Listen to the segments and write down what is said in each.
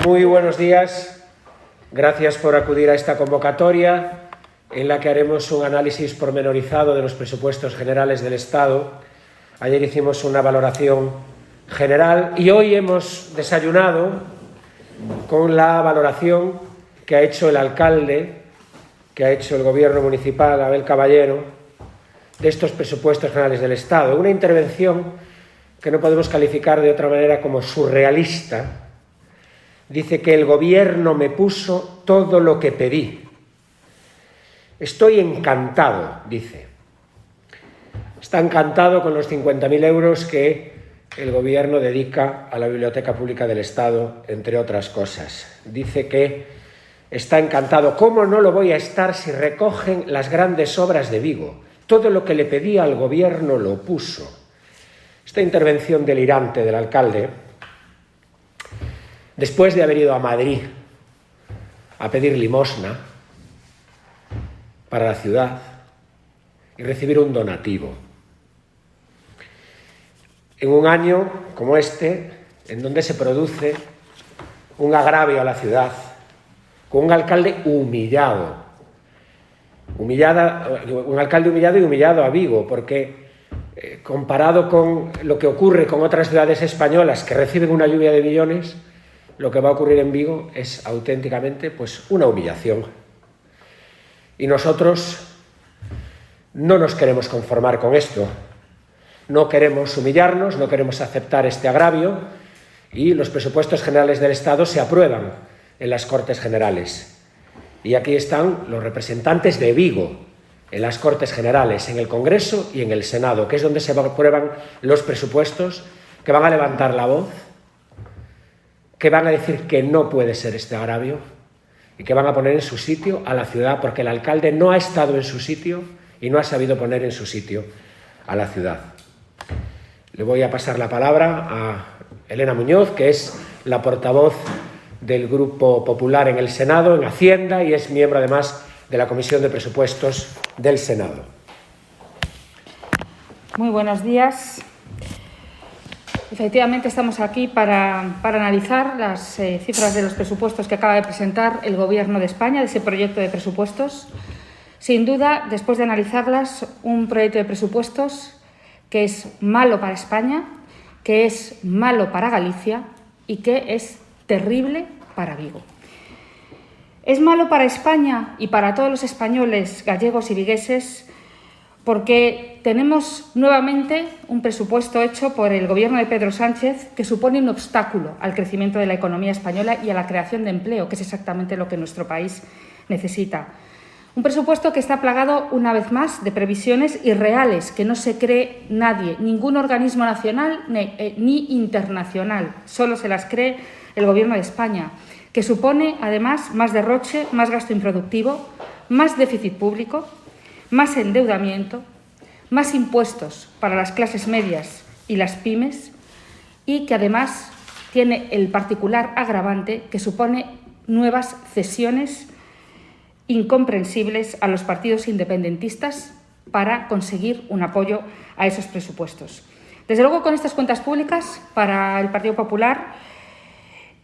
Muy buenos días. Gracias por acudir a esta convocatoria en la que haremos un análisis pormenorizado de los presupuestos generales del Estado. Ayer hicimos una valoración general y hoy hemos desayunado con la valoración que ha hecho el alcalde, que ha hecho el Gobierno municipal, Abel Caballero, de estos presupuestos generales del Estado. Una intervención que no podemos calificar de otra manera como surrealista. Dice que el Gobierno me puso todo lo que pedí. Estoy encantado, dice. Está encantado con los 50.000 euros que el Gobierno dedica a la Biblioteca Pública del Estado, entre otras cosas. Dice que está encantado. ¿Cómo no lo voy a estar si recogen las grandes obras de Vigo? Todo lo que le pedía al Gobierno lo puso. Esta intervención delirante del alcalde, después de haber ido a Madrid a pedir limosna para la ciudad y recibir un donativo, en un año como este, en donde se produce un agravio a la ciudad, con un alcalde humillado, un alcalde humillado y humillado a Vigo, porque comparado con lo que ocurre con otras ciudades españolas que reciben una lluvia de millones, lo que va a ocurrir en Vigo es auténticamente una humillación. Y nosotros no nos queremos conformar con esto. No queremos humillarnos, no queremos aceptar este agravio y los presupuestos generales del Estado se aprueban en las Cortes Generales. Y aquí están los representantes de Vigo en las Cortes Generales, en el Congreso y en el Senado, que es donde se aprueban los presupuestos, que van a levantar la voz, que van a decir que no puede ser este agravio y que van a poner en su sitio a la ciudad, porque el alcalde no ha estado en su sitio y no ha sabido poner en su sitio a la ciudad. Le voy a pasar la palabra a Elena Muñoz, que es la portavoz del Grupo Popular en el Senado, en Hacienda, y es miembro además de la Comisión de Presupuestos del Senado. Muy buenos días. Efectivamente, estamos aquí para analizar las cifras de los presupuestos que acaba de presentar el Gobierno de España, de ese proyecto de presupuestos. Sin duda, después de analizarlas, un proyecto de presupuestos que es malo para España, que es malo para Galicia y que es terrible para Vigo. Es malo para España y para todos los españoles, gallegos y vigueses, porque tenemos nuevamente un presupuesto hecho por el Gobierno de Pedro Sánchez que supone un obstáculo al crecimiento de la economía española y a la creación de empleo, que es exactamente lo que nuestro país necesita. Un presupuesto que está plagado, una vez más, de previsiones irreales, que no se cree nadie, ningún organismo nacional ni internacional, solo se las cree el Gobierno de España, que supone, además, más derroche, más gasto improductivo, más déficit público, más endeudamiento, más impuestos para las clases medias y las pymes y que, además, tiene el particular agravante que supone nuevas cesiones incomprensibles a los partidos independentistas para conseguir un apoyo a esos presupuestos. Desde luego, con estas cuentas públicas, para el Partido Popular,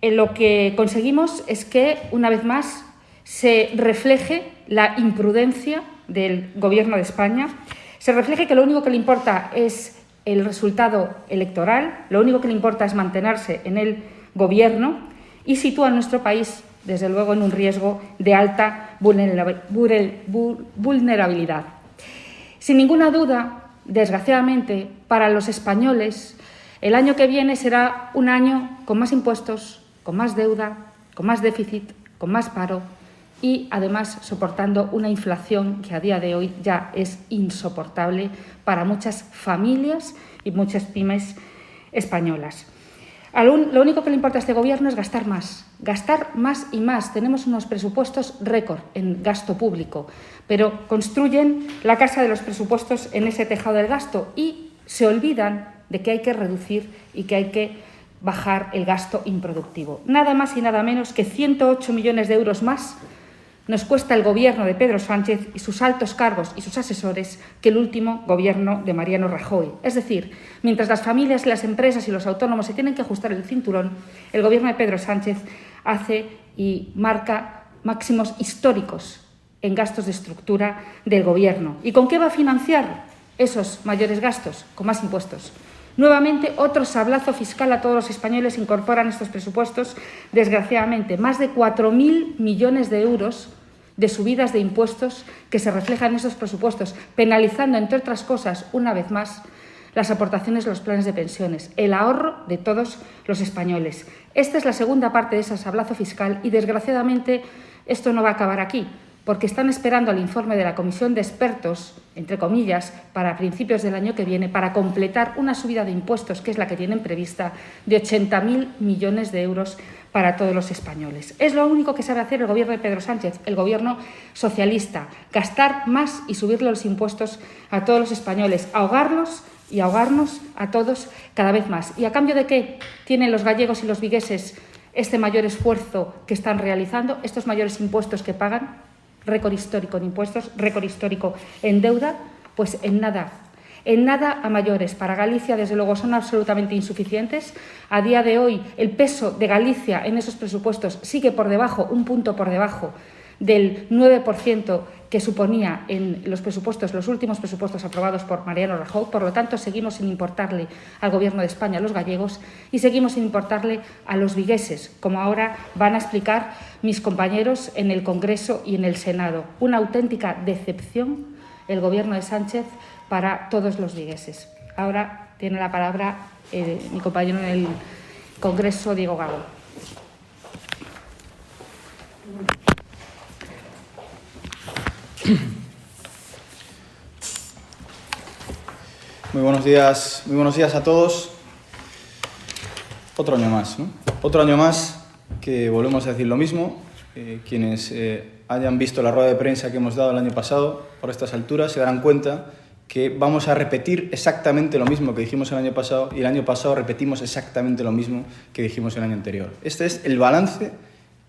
lo que conseguimos es que, una vez más, se refleje la imprudencia del Gobierno de España, se refleje que lo único que le importa es el resultado electoral, lo único que le importa es mantenerse en el Gobierno y sitúa a nuestro país, desde luego, en un riesgo de alta vulnerabilidad. Sin ninguna duda, desgraciadamente, para los españoles, el año que viene será un año con más impuestos, con más deuda, con más déficit, con más paro y, además, soportando una inflación que a día de hoy ya es insoportable para muchas familias y muchas pymes españolas. Lo único que le importa a este Gobierno es gastar más y más. Tenemos unos presupuestos récord en gasto público, pero construyen la casa de los presupuestos en ese tejado del gasto y se olvidan de que hay que reducir y que hay que bajar el gasto improductivo. Nada más y nada menos que 108 millones de euros más nos cuesta el gobierno de Pedro Sánchez y sus altos cargos y sus asesores que el último gobierno de Mariano Rajoy. Es decir, mientras las familias, las empresas y los autónomos se tienen que ajustar el cinturón, el gobierno de Pedro Sánchez hace y marca máximos históricos en gastos de estructura del gobierno. ¿Y con qué va a financiar esos mayores gastos? Con más impuestos. Nuevamente, otro sablazo fiscal a todos los españoles incorporan estos presupuestos, desgraciadamente, más de 4.000 millones de euros de subidas de impuestos que se reflejan en esos presupuestos, penalizando, entre otras cosas, una vez más, las aportaciones a los planes de pensiones, el ahorro de todos los españoles. Esta es la segunda parte de ese sablazo fiscal y, desgraciadamente, esto no va a acabar aquí, porque están esperando el informe de la Comisión de Expertos, entre comillas, para principios del año que viene, para completar una subida de impuestos, que es la que tienen prevista, de 80.000 millones de euros para todos los españoles. Es lo único que sabe hacer el gobierno de Pedro Sánchez, el gobierno socialista, gastar más y subirle los impuestos a todos los españoles, ahogarlos y ahogarnos a todos cada vez más. ¿Y a cambio de qué tienen los gallegos y los vigueses este mayor esfuerzo que están realizando, estos mayores impuestos que pagan? Récord histórico en impuestos, récord histórico en deuda, pues en nada a mayores. Para Galicia, desde luego, son absolutamente insuficientes. A día de hoy, el peso de Galicia en esos presupuestos sigue por debajo, un punto por debajo del 9% que suponía en los presupuestos, los últimos presupuestos aprobados por Mariano Rajoy. Por lo tanto, seguimos sin importarle al Gobierno de España a los gallegos y seguimos sin importarle a los vigueses, como ahora van a explicar mis compañeros en el Congreso y en el Senado. Una auténtica decepción el Gobierno de Sánchez para todos los vigueses. Ahora tiene la palabra mi compañero en el Congreso, Diego Gago. Muy buenos días a todos. Otro año más, ¿no? Otro año más que volvemos a decir lo mismo. Quienes hayan visto la rueda de prensa que hemos dado el año pasado, por estas alturas, se darán cuenta que vamos a repetir exactamente lo mismo que dijimos el año pasado, y el año pasado repetimos exactamente lo mismo que dijimos el año anterior. Este es el balance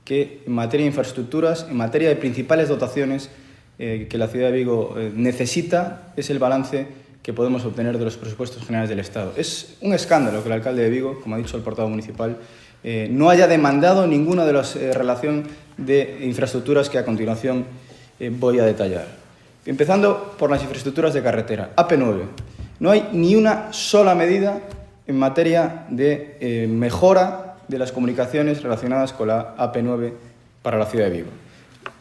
que, en materia de infraestructuras, en materia de principales dotaciones que la ciudad de Vigo necesita, es el balance que podemos obtener de los presupuestos generales del Estado. Es un escándalo que el alcalde de Vigo, como ha dicho el portavoz municipal, no haya demandado ninguna de las relación de infraestructuras que a continuación voy a detallar. Empezando por las infraestructuras de carretera. AP9. No hay ni una sola medida en materia de mejora de las comunicaciones relacionadas con la AP9 para la ciudad de Vigo.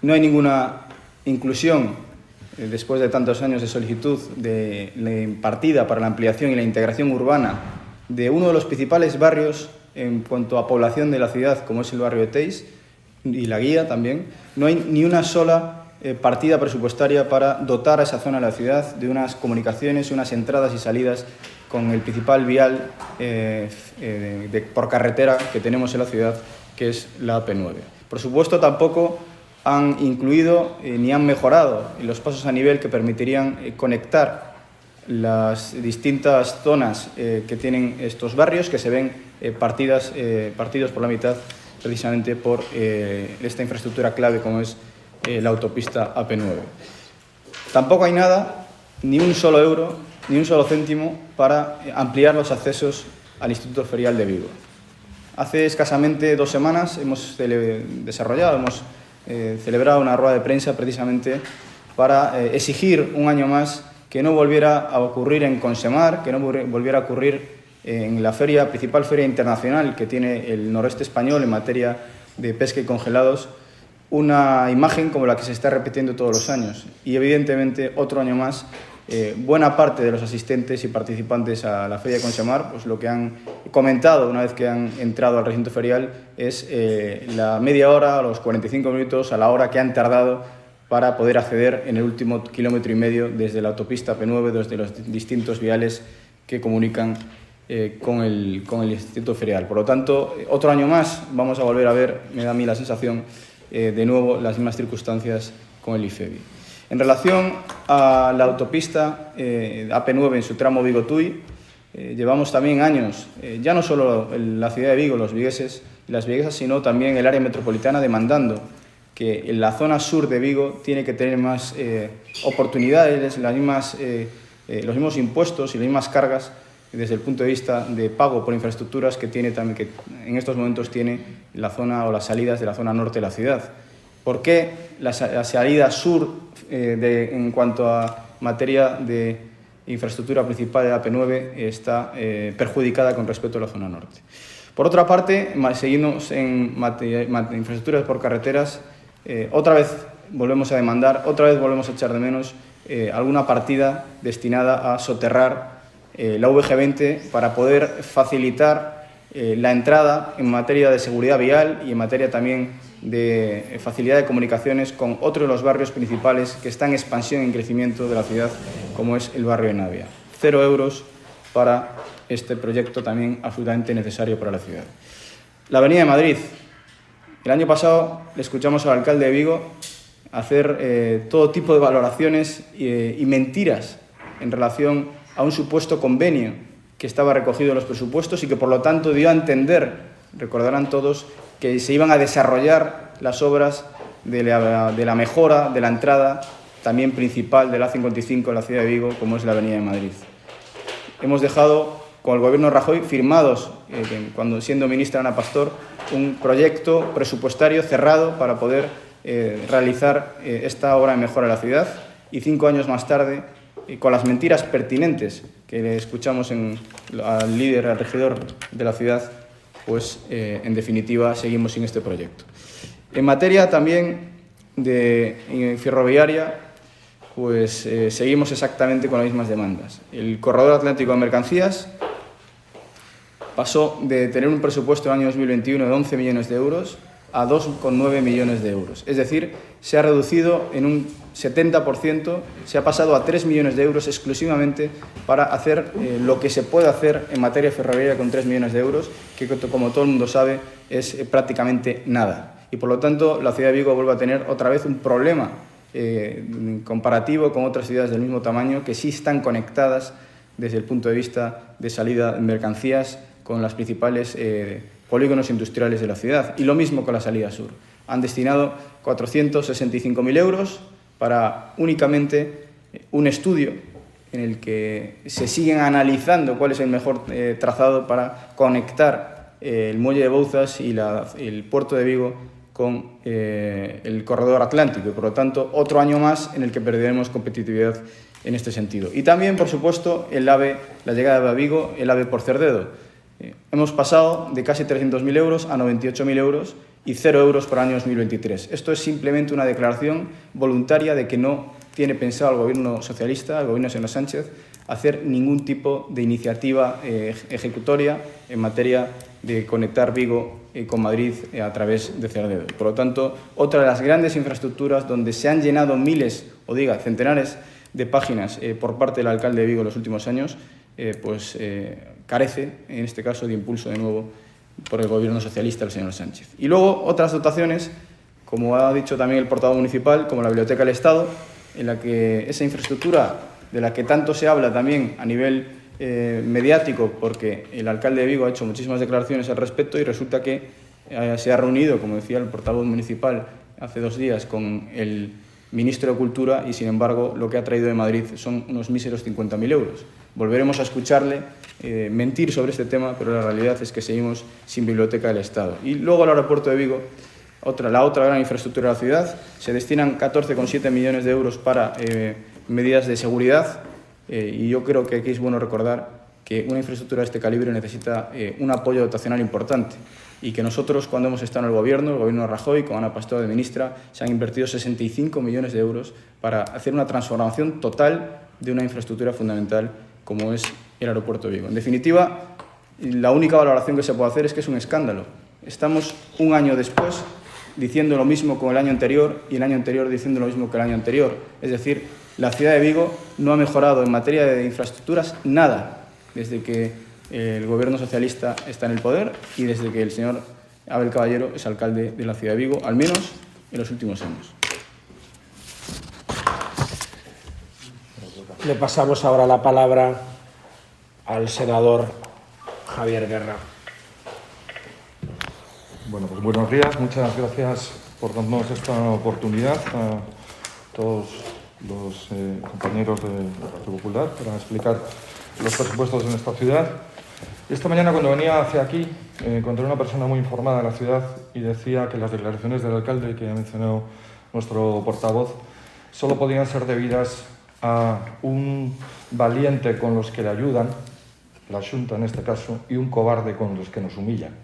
No hay ninguna inclusión, después de tantos años de solicitud de partida para la ampliación y la integración urbana de uno de los principales barrios en cuanto a población de la ciudad, como es el barrio de Teis, y la Guía también. No hay ni una sola partida presupuestaria para dotar a esa zona de la ciudad de unas comunicaciones, unas entradas y salidas con el principal vial por carretera que tenemos en la ciudad, que es la AP9. Por supuesto, tampoco han incluido ni han mejorado los pasos a nivel que permitirían conectar las distintas zonas que tienen estos barrios, que se ven partidos por la mitad precisamente por esta infraestructura clave como es la autopista AP9. Tampoco hay nada, ni un solo euro, ni un solo céntimo para ampliar los accesos al Instituto Ferial de Vigo. Hace escasamente 2 semanas hemos celebrado una rueda de prensa precisamente para exigir un año más que no volviera a ocurrir en Consemar, que no volviera a ocurrir en la principal feria internacional que tiene el noreste español en materia de pesca y congelados, una imagen como la que se está repitiendo todos los años. Y evidentemente, otro año más, buena parte de los asistentes y participantes a la feria de Consemar, pues lo que han comentado una vez que han entrado al recinto ferial es la media hora, los 45 minutos, a la hora que han tardado para poder acceder en el último 1,5 kilómetros desde la autopista AP9, desde los distintos viales que comunican con el Instituto Ferial. Por lo tanto, otro año más vamos a volver a ver, me da a mí la sensación, de nuevo las mismas circunstancias con el IFEBI. En relación a la autopista AP9 en su tramo Vigo-Tui, llevamos también años, ya no solo en la ciudad de Vigo, los vigueses y las viguesas, sino también el área metropolitana demandando que en la zona sur de Vigo tiene que tener más oportunidades, los mismos impuestos y las mismas cargas desde el punto de vista de pago por infraestructuras que tiene también, que en estos momentos tiene la zona o las salidas de la zona norte de la ciudad. ¿Por qué la salida sur en cuanto a materia de infraestructura principal de la AP9 está perjudicada con respecto a la zona norte? Por otra parte, seguimos en infraestructuras por carreteras. Otra vez volvemos a demandar, otra vez volvemos a echar de menos alguna partida destinada a soterrar la VG20 para poder facilitar la entrada en materia de seguridad vial y en materia también de facilidad de comunicaciones con otro de los barrios principales que está en expansión y en crecimiento de la ciudad, como es el barrio de Navia. 0 euros para este proyecto también absolutamente necesario para la ciudad. La Avenida de Madrid. El año pasado le escuchamos al alcalde de Vigo hacer todo tipo de valoraciones y mentiras en relación a un supuesto convenio que estaba recogido en los presupuestos y que por lo tanto dio a entender, recordarán todos, que se iban a desarrollar las obras de la mejora de la entrada también principal de la A55 en la ciudad de Vigo, como es la Avenida de Madrid. Hemos dejado con el gobierno de Rajoy firmados, cuando siendo ministra Ana Pastor, un proyecto presupuestario cerrado para poder realizar esta obra de mejora de la ciudad, y 5 años más tarde, con las mentiras pertinentes que le escuchamos al líder, al regidor de la ciudad, pues en definitiva seguimos sin este proyecto. En materia también de ferroviaria, pues seguimos exactamente con las mismas demandas. El corredor atlántico de mercancías pasó de tener un presupuesto en el año 2021 de 11 millones de euros a 2,9 millones de euros. Es decir, se ha reducido en un 70%, se ha pasado a 3 millones de euros exclusivamente para hacer lo que se puede hacer en materia ferroviaria con 3 millones de euros, que como todo el mundo sabe es prácticamente nada. Y por lo tanto la ciudad de Vigo vuelve a tener otra vez un problema comparativo con otras ciudades del mismo tamaño que sí están conectadas desde el punto de vista de salida de mercancías con las principales polígonos industriales de la ciudad. Y lo mismo con la salida sur. Han destinado 465.000 euros para únicamente un estudio en el que se siguen analizando cuál es el mejor trazado para conectar el muelle de Bouzas y el puerto de Vigo con el corredor atlántico, y por lo tanto otro año más en el que perderemos competitividad en este sentido. Y también, por supuesto, la llegada de Vigo, el AVE por Cerdedo. Hemos pasado de casi 300.000 euros a 98.000 euros y 0 euros para el año 2023. Esto es simplemente una declaración voluntaria de que no tiene pensado el gobierno socialista, el gobierno de señor Sánchez, hacer ningún tipo de iniciativa ejecutoria en materia de conectar Vigo con Madrid a través de Cerdedo. Por lo tanto, otra de las grandes infraestructuras donde se han llenado miles, o diga, centenares de páginas por parte del alcalde de Vigo en los últimos años, carece, en este caso, de impulso de nuevo por el gobierno socialista del señor Sánchez. Y luego otras dotaciones, como ha dicho también el portavoz municipal, como la Biblioteca del Estado, en la que esa infraestructura de la que tanto se habla también a nivel mediático, porque el alcalde de Vigo ha hecho muchísimas declaraciones al respecto y resulta que se ha reunido, como decía el portavoz municipal hace 2 días, con el ministro de Cultura y, sin embargo, lo que ha traído de Madrid son unos míseros 50.000 euros. Volveremos a escucharle mentir sobre este tema, pero la realidad es que seguimos sin Biblioteca del Estado. Y luego el aeropuerto de Vigo, la otra gran infraestructura de la ciudad, se destinan 14,7 millones de euros para medidas de seguridad, y yo creo que aquí es bueno recordar que una infraestructura de este calibre necesita un apoyo dotacional importante, y que nosotros, cuando hemos estado en el gobierno de Rajoy, con Ana Pastor de ministra, se han invertido 65 millones de euros para hacer una transformación total de una infraestructura fundamental como es el aeropuerto de Vigo. En definitiva, la única valoración que se puede hacer es que es un escándalo. Estamos un año después diciendo lo mismo que el año anterior y el año anterior diciendo lo mismo que el año anterior. Es decir, la ciudad de Vigo no ha mejorado en materia de infraestructuras nada desde que el gobierno socialista está en el poder y desde que el señor Abel Caballero es alcalde de la ciudad de Vigo, al menos en los últimos años. Le pasamos ahora la palabra al senador Javier Guerra. Bueno, pues buenos días. Muchas gracias por darnos esta oportunidad a todos los compañeros del Partido Popular para explicar los presupuestos en esta ciudad. Esta mañana, cuando venía hacia aquí, encontré una persona muy informada de la ciudad y decía que las declaraciones del alcalde, que ha mencionado nuestro portavoz, solo podían ser debidas a un valiente con los que le ayudan, la Xunta en este caso, y un cobarde con los que nos humillan.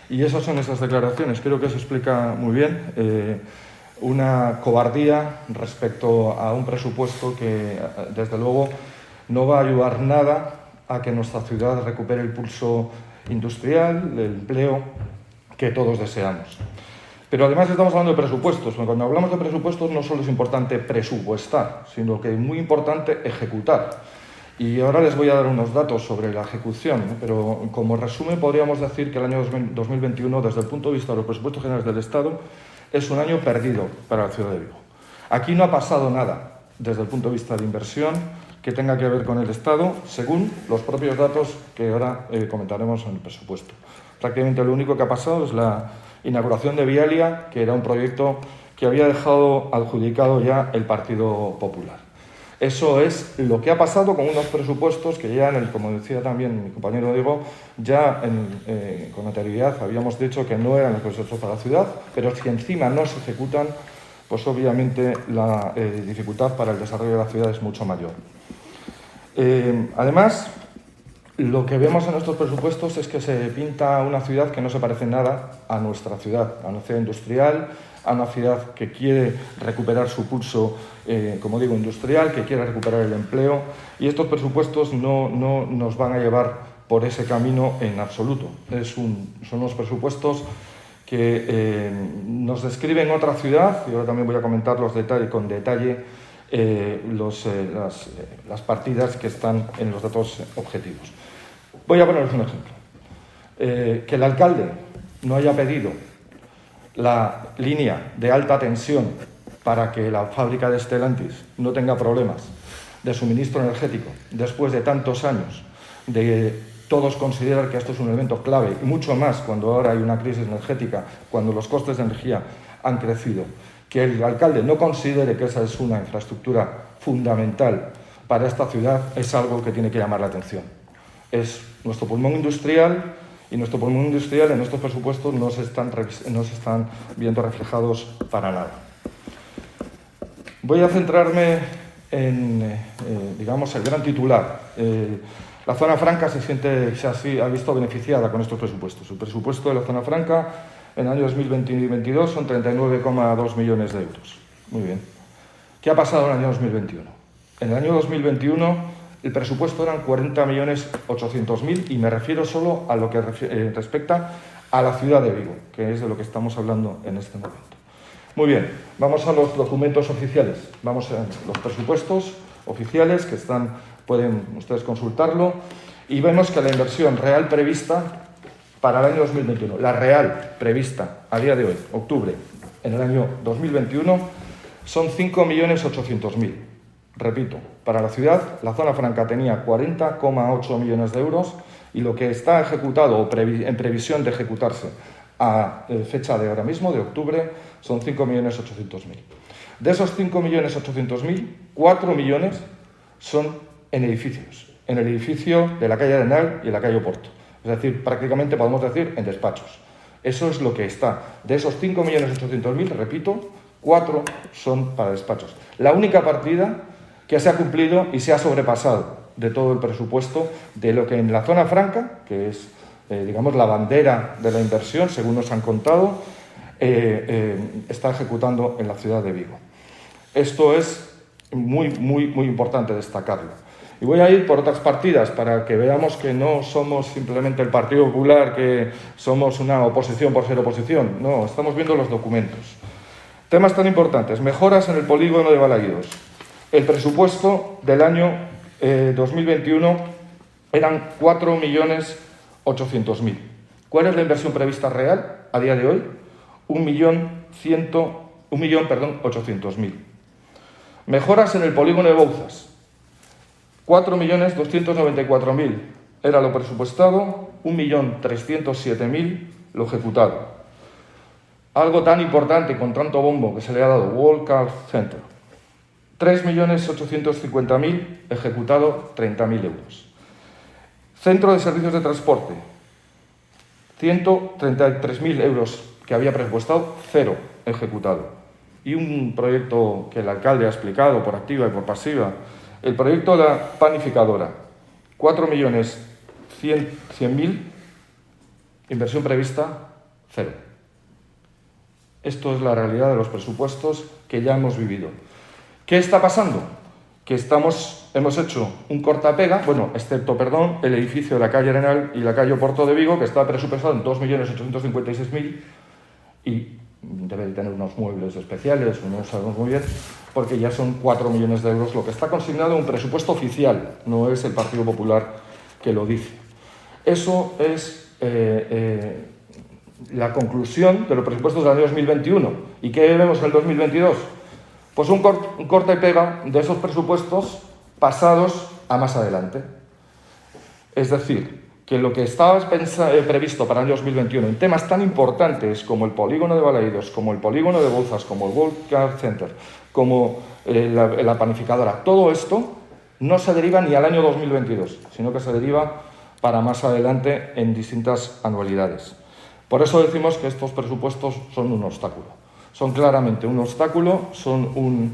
Y esas son esas declaraciones. Creo que se explica muy bien una cobardía respecto a un presupuesto que, desde luego, no va a ayudar nada a que nuestra ciudad recupere el pulso industrial, el empleo que todos deseamos. Pero además estamos hablando de presupuestos. Cuando hablamos de presupuestos no solo es importante presupuestar, sino que es muy importante ejecutar. Y ahora les voy a dar unos datos sobre la ejecución, ¿no? Pero como resumen podríamos decir que el año 2021, desde el punto de vista de los presupuestos generales del Estado, es un año perdido para la ciudad de Vigo. Aquí no ha pasado nada desde el punto de vista de inversión que tenga que ver con el Estado, según los propios datos que ahora comentaremos en el presupuesto. Prácticamente lo único que ha pasado es la inauguración de Vialia, que era un proyecto que había dejado adjudicado ya el Partido Popular. Eso es lo que ha pasado con unos presupuestos que ya, como decía también mi compañero Diego, ya con anterioridad habíamos dicho que no eran los presupuestos para la ciudad, pero si encima no se ejecutan, pues obviamente la dificultad para el desarrollo de la ciudad es mucho mayor. Además, lo que vemos en estos presupuestos es que se pinta una ciudad que no se parece en nada a nuestra ciudad, a una ciudad industrial, a una ciudad que quiere recuperar su pulso, como digo, industrial, que quiere recuperar el empleo, y estos presupuestos no nos van a llevar por ese camino en absoluto. Son unos presupuestos que nos describen otra ciudad, y ahora también voy a comentarlos con detalle las partidas que están en los datos objetivos. Voy a poneros un ejemplo. Que el alcalde no haya pedido la línea de alta tensión para que la fábrica de Stellantis no tenga problemas de suministro energético después de tantos años de todos considerar que esto es un elemento clave, y mucho más cuando ahora hay una crisis energética, cuando los costes de energía han crecido, que el alcalde no considere que esa es una infraestructura fundamental para esta ciudad, es algo que tiene que llamar la atención. Es nuestro pulmón industrial, y nuestro pulmón industrial en estos presupuestos no se están viendo reflejados para nada. Voy a centrarme en, digamos, el gran titular. La zona franca se ha visto beneficiada con estos presupuestos. El presupuesto de la zona franca en el año 2022 son 39,2 millones de euros. Muy bien. ¿Qué ha pasado en el año 2021? En el año 2021 el presupuesto eran 40.800.000 y me refiero solo a lo que respecta a la ciudad de Vigo, que es de lo que estamos hablando en este momento. Muy bien, vamos a los documentos oficiales. Vamos a los presupuestos oficiales que pueden ustedes consultarlo, y vemos que la inversión real prevista para el año 2021, la real prevista a día de hoy, octubre, en el año 2021, son 5.800.000. Repito, para la ciudad, la zona franca tenía 40,8 millones de euros y lo que está ejecutado o en previsión de ejecutarse a fecha de ahora mismo, de octubre, son 5.800.000. De esos 5.800.000, 4 millones son en edificios, en el edificio de la calle Arenal y en la calle Oporto. Es decir, prácticamente podemos decir en despachos. Eso es lo que está. De esos 5.800.000, repito, 4 son para despachos. La única partida que se ha cumplido y se ha sobrepasado de todo el presupuesto de lo que en la zona franca, que es, digamos, la bandera de la inversión, según nos han contado, está ejecutando en la ciudad de Vigo. Esto es muy importante destacarlo. Y voy a ir por otras partidas para que veamos que no somos simplemente el Partido Popular, que somos una oposición por ser oposición. No, estamos viendo los documentos. Temas tan importantes. Mejoras en el polígono de Balaídos. El presupuesto del año 2021 eran 4.800.000. ¿Cuál es la inversión prevista real a día de hoy? 1.800.000. Mejoras en el polígono de Bouzas. 4.294.000 era lo presupuestado, 1.307.000 lo ejecutado. algo tan importante con tanto bombo que se le ha dado, World Car Center, 3.850.000, ejecutado 30.000 euros. Centro de Servicios de Transporte, 133.000 euros que había presupuestado, 0 ejecutado. Y un proyecto que el alcalde ha explicado por activa y por pasiva, el proyecto de la panificadora, 4.100.000, inversión prevista, 0. Esto es la realidad de los presupuestos que ya hemos vivido. ¿Qué está pasando? Que hemos hecho un corta-pega, excepto, el edificio de la calle Arenal y la calle Oporto de Vigo, que está presupuestado en 2.856.000 y debe de tener unos muebles especiales, no sabemos muy bien, porque ya son 4 millones de euros lo que está consignado en un presupuesto oficial, no es el Partido Popular que lo dice. Eso es la conclusión de los presupuestos del año 2021. ¿Y qué vemos en el 2022? Pues un corta y pega de esos presupuestos pasados a más adelante. Es decir, que lo que estaba previsto para el año 2021 en temas tan importantes como el polígono de Balaídos, como el polígono de Bouzas, como el World Car Center, como la panificadora, todo esto no se deriva ni al año 2022, sino que se deriva para más adelante en distintas anualidades. Por eso decimos que estos presupuestos son un obstáculo. Son claramente un obstáculo, son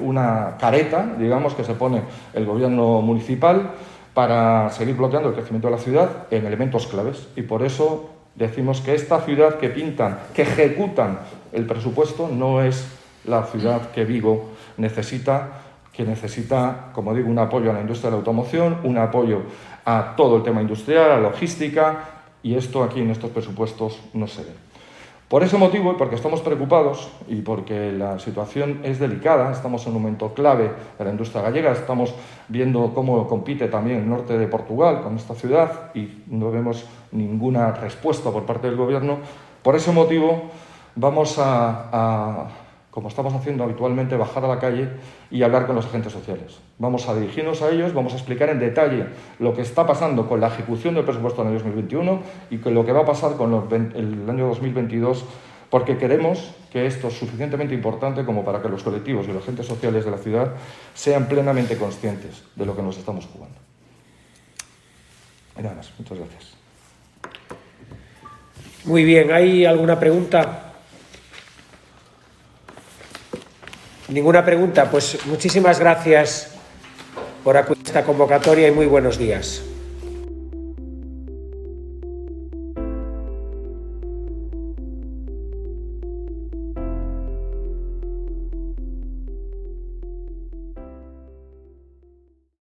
una careta, digamos, que se pone el gobierno municipal para seguir bloqueando el crecimiento de la ciudad en elementos claves. Y por eso decimos que esta ciudad que pintan, que ejecutan el presupuesto, no es la ciudad que Vigo necesita, que necesita, como digo, un apoyo a la industria de la automoción, un apoyo a todo el tema industrial, a la logística, y esto aquí en estos presupuestos no se ve. Por ese motivo, y porque estamos preocupados y porque la situación es delicada, estamos en un momento clave de la industria gallega, estamos viendo cómo compite también el norte de Portugal con esta ciudad y no vemos ninguna respuesta por parte del gobierno. Por ese motivo vamos como estamos haciendo habitualmente, bajar a la calle y hablar con los agentes sociales. Vamos a dirigirnos a ellos, vamos a explicar en detalle lo que está pasando con la ejecución del presupuesto del año 2021 y con lo que va a pasar con el año 2022, porque queremos que esto es suficientemente importante como para que los colectivos y los agentes sociales de la ciudad sean plenamente conscientes de lo que nos estamos jugando. Y nada más, muchas gracias. Muy bien, ¿hay alguna pregunta? Ninguna pregunta, pues muchísimas gracias por acudir a esta convocatoria y muy buenos días.